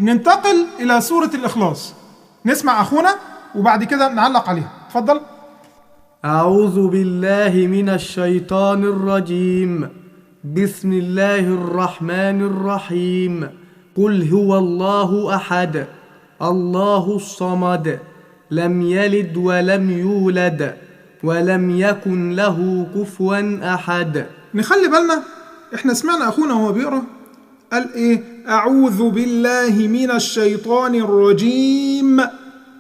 ننتقل إلى سورة الإخلاص. نسمع أخونا وبعد كده نعلق عليها. اتفضل. أعوذ بالله من الشيطان الرجيم. بسم الله الرحمن الرحيم. قل هو الله أحد الله الصمد لم يلد ولم يولد ولم يكن له كفوا أحد. نخلي بالنا، احنا سمعنا أخونا وهو بيقرأ قال ايه؟ أعوذ بالله من الشيطان الرجيم.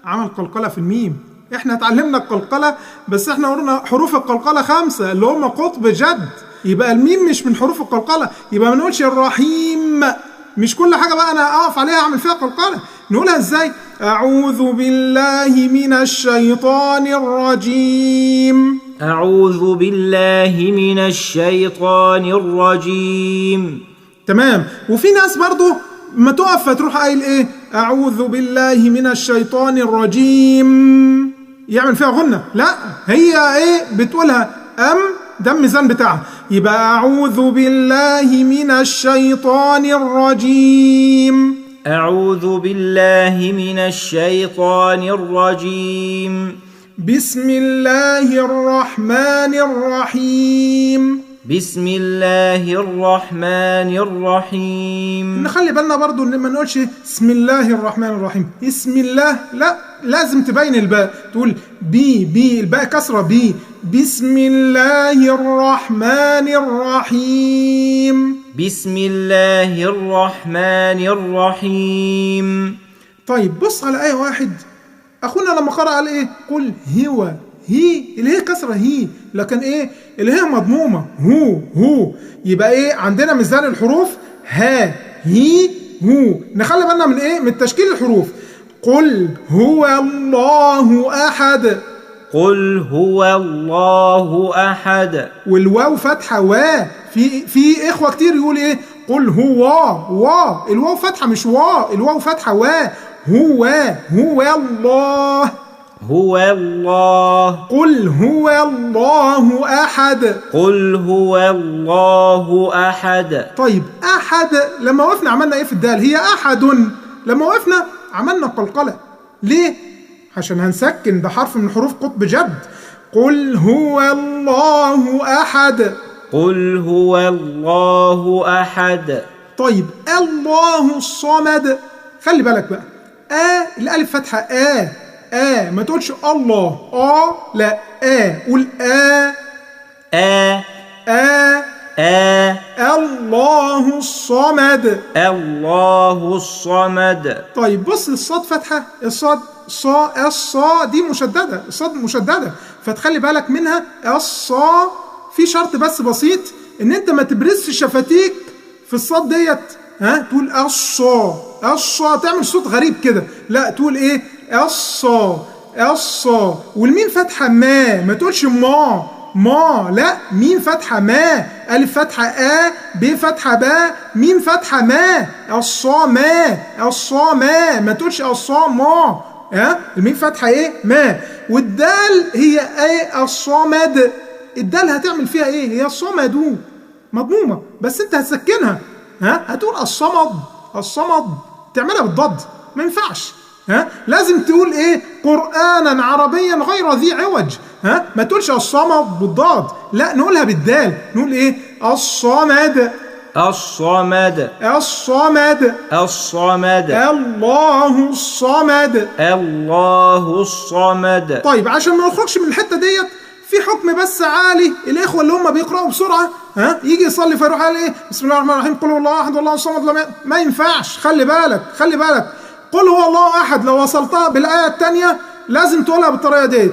عمل قلقلة في الميم. احنا اتعلمنا القلقلة، بس احنا قلنا حروف القلقلة 5 اللي هم قطب جد، يبقى الميم مش من حروف القلقلة. يبقى ما نقولش الرحيم، مش كل حاجة بقى انا اقف عليها اعمل فيها قلقلة. نقولها ازاي؟ أعوذ بالله من الشيطان الرجيم. أعوذ بالله من الشيطان الرجيم. تمام. وفي ناس برضو ما تقف فتروح قايل ايه؟ أعوذ بالله من الشيطان الرجيم، يعمل فيها غنة. لا، هي ايه بتقولها ده الميزان بتاعها. يبقى أعوذ بالله من الشيطان الرجيم. أعوذ بالله من الشيطان الرجيم. بسم الله الرحمن الرحيم. بسم الله الرحمن الرحيم. نخلي بالنا برضو ان ما نقولش بسم الله الرحمن الرحيم. بسم الله، لا، لازم تبين الباء، تقول بي الباء كسرة بي. بسم الله الرحمن الرحيم. بسم الله الرحمن الرحيم. طيب بص على آية 1. أخونا لما قرأ قال إيه؟ قل هو، هي اللي هي كسرة هي، لكن إيه اللي هي مضمومة هو. يبقى إيه عندنا ميزان الحروف ها هي هو. نخلي بالنا من إيه؟ من تشكيل الحروف. قل هو الله أحد. قل هو الله أحد. والواو فتحة وا. في إخوة كتير يقول إيه؟ قل هو الواو فتحة مش الواو فتحة وا. هو الله. هو الله. قل هو الله أحد. قل هو الله أحد. طيب أحد لما وقفنا عملنا إيه في الدال؟ هي أحد. لما وقفنا عملنا قلقلة. ليه؟ عشان هنسكن، ده حرف من حروف قطب جد. قل هو الله أحد. قل هو الله أحد. طيب الله الصمد. خلي بالك بقى، الألف فتحة ما تقولش الله لا، قول الله الصمد. الله الصمد. طيب بص، الصاد فتحة، الصاد الصا دي مشددة، الصاد مشددة، فتخلي بالك منها. الصا في شرط بس بسيط، ان انت ما تبرزش شفتيك في الصاد ديت. تقول الصا تعمل صوت غريب كده، لا تقول ايه؟ الصا. والميم فتحة ما تقولش ما، لا، ميم فتحة ما، ألف فتحة ب فتحة با، ميم فتحة ما. الصا ما تقولش الصا ما. الميم فتحة ايه؟ ما. والدال هي ايه؟ الصمد. الدال هتعمل فيها ايه؟ هي الصمد مضمومة، بس انت هتسكنها. هتقول الصمد تعملها بالضد، ما ينفعش. لازم تقول ايه؟ قرآنا عربيا غير ذي عوج. ما تقولش الصمد بالضاد، لا، نقولها بالدال. نقول ايه؟ الصمد. الصمد. الصمد. الصمد. الله الصمد. الله الصمد. طيب عشان ما نخرجش من الحتة ديت، في حكم بس عالي. الاخوه اللي هم بيقراوا بسرعه يجي يصلي فيروح قال ايه؟ بسم الله الرحمن الرحيم. قل هو الله احد الله الصمد. ما ينفعش. خلي بالك. قل هو الله احد لو وصلتها بالايه الثانيه لازم تقولها بالطريقه دي.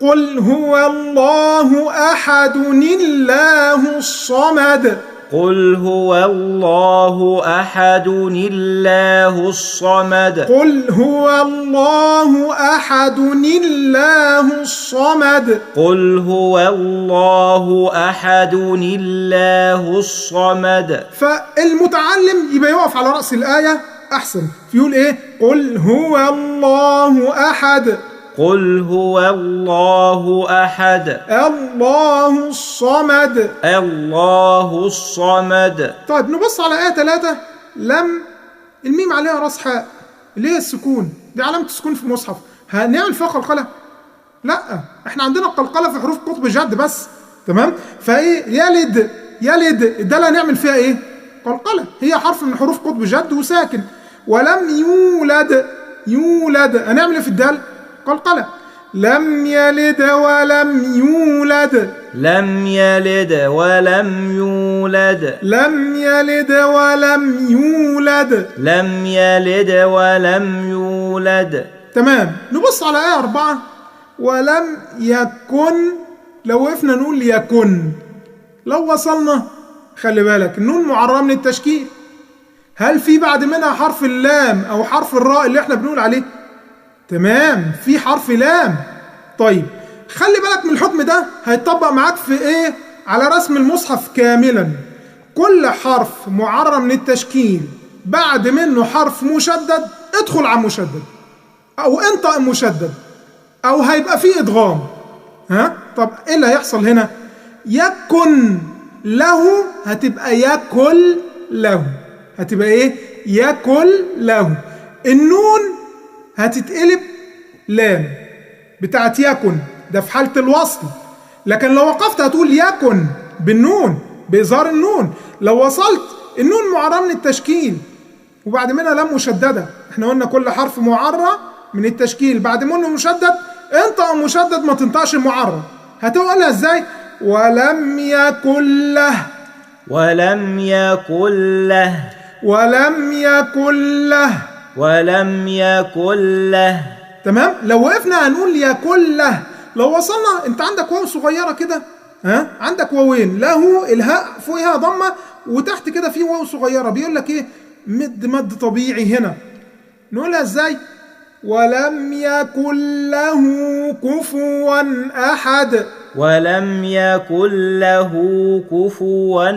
قل هو الله احد الله الصمد. قل هو الله أحد الله الصمد. قل هو الله أحد الله الصمد. قل هو الله أحد الله الصمد. فالمتعلم يبقى يقف على رأس الآية أحسن، يقول إيه؟ قل هو الله أحد. قل هو الله أحد. الله الصمد. الله الصمد. طيب نبص على آية 3. لم الميم عليها راس حاء اللي هي السكون، دي علامة السكون في المصحف، هنعمل فيها قلقلة؟ لا، احنا عندنا القلقلة في حروف قطب جد بس. تمام؟ فايه يلد، يلد ده اللي هنعمل فيها ايه؟ قلقلة، هي حرف من حروف قطب جد وساكن. ولم يولد، يولد هنعمل ايه في الدال؟ قلقلة. لم يلد ولم يولد، لم يلد ولم يولد، لم يلد ولم يولد، لم يلد ولم يولد. تمام. نبص على آية 4. ولم يكن، لو وقفنا نقول يكن، لو وصلنا خلي بالك النون معرّة من التشكيل، هل في بعد منها حرف اللام أو حرف الراء اللي احنا بنقول عليه؟ تمام، في حرف لام. طيب خلي بالك من الحكم ده هيتطبق معاك في ايه؟ على رسم المصحف كاملا. كل حرف معرّة من التشكيل بعد منه حرف مشدد ادخل على مشدد او انطق مشدد او هيبقى فيه ادغام. ها؟ طب ايه اللي هيحصل هنا؟ يكن له هتبقى يكل له، هتبقى ايه؟ يكل له. النون هتتقلب لام بتاعت يكن، ده في حالة الوصل. لكن لو وقفت هتقول يكن بالنون بإظهار النون. لو وصلت النون معرّة من التشكيل وبعد منها لام مشددة، احنا قلنا كل حرف معرّة من التشكيل بعد منه مشدد انطق مشدد، ما تنطقش المعرّة. هتقولها ازاي؟ ولم يكن له، ولم يكن له، ولم يكن له، ولم يكن له. تمام. لو وقفنا هنقول يكن له. لو وصلنا انت عندك واو صغيره كده، ها، عندك واوين، له الهاء فوقها ضمه وتحت كده في واو صغيره، بيقول لك ايه؟ مد طبيعي هنا. نقولها ازاي؟ ولم يكن له كفوا احد، ولم يكن له كفوا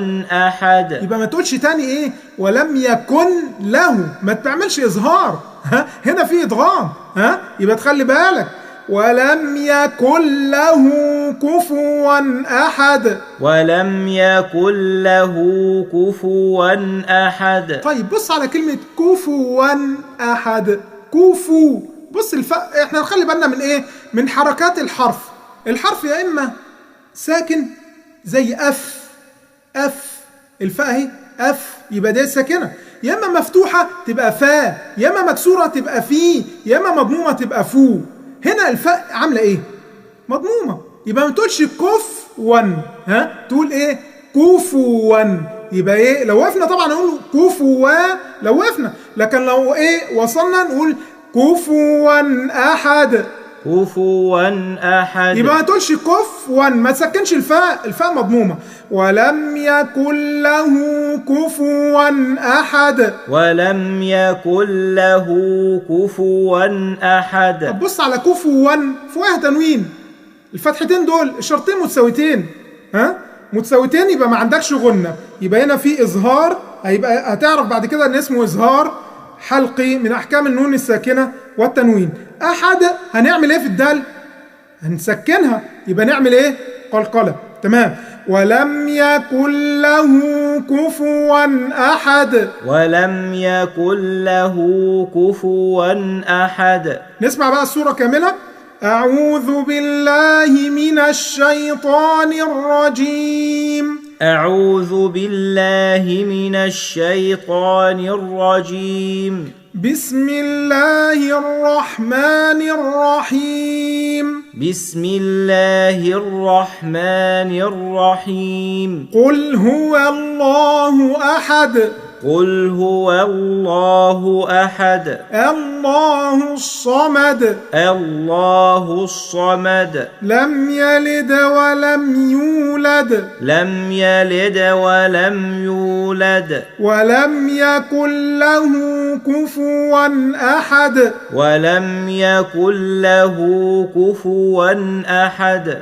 أحد. يبقى ما تقولش تاني ايه؟ ولم يكن له، ما تعملش اظهار، ها، هنا في ادغام، ها، يبقى تخلي بالك. ولم يكن له كفوا احد، ولم يكن له كفوا أحد. طيب بص على كلمة كفوا احد، كفو، بص احنا نخلي بالنا من ايه؟ من حركات الحرف. الحرف يا اما ساكن زي اف، اف، الفاء اهي اف يبقى دي ساكنه، يا اما مفتوحه تبقى فا، يا اما مكسوره تبقى في، يا اما مضمومه تبقى فو. هنا الفاء عامله ايه؟ مضمومه، يبقى ما تقولش كفوا، ها، تقول ايه؟ كفوا. يبقى ايه؟ لو وقفنا طبعا نقول كفوا لو وقفنا، لكن لو ايه وصلنا نقول كفوا احد، كفوا أحد. يبقى ما تقولش كفوا، ما تسكنش الفاء، الفاء مضمومه. ولم يكن له كفوا احد، ولم يكن له كفوا أحد. طب بص على كفوا فوقها تنوين، الفتحتين دول الشرطين متساويتين، ها، متساويتين، يبقى ما عندكش غنه، يبقى هنا في اظهار، هيبقى هتعرف بعد كده ان اسمه اظهار حلقي من احكام النون الساكنه والتنوين. احد هنعمل ايه في الدال؟ هنسكنها، يبقى نعمل ايه؟ قلقله. تمام. ولم يكن له كفوا احد، ولم يكن له كفوا أحد. نسمع بقى السوره كامله. اعوذ بالله من الشيطان الرجيم، أعوذ بالله من الشيطان الرجيم. بسم الله الرحمن الرحيم، بسم الله الرحمن الرحيم. قل هو الله أحد، قل هو الله أحد. الله الصمد، الله الصمد. لم يلد ولم يولد، لم يلد ولم يولد. ولم يكن له كفوا أحد، ولم يكن له كفوا أحد.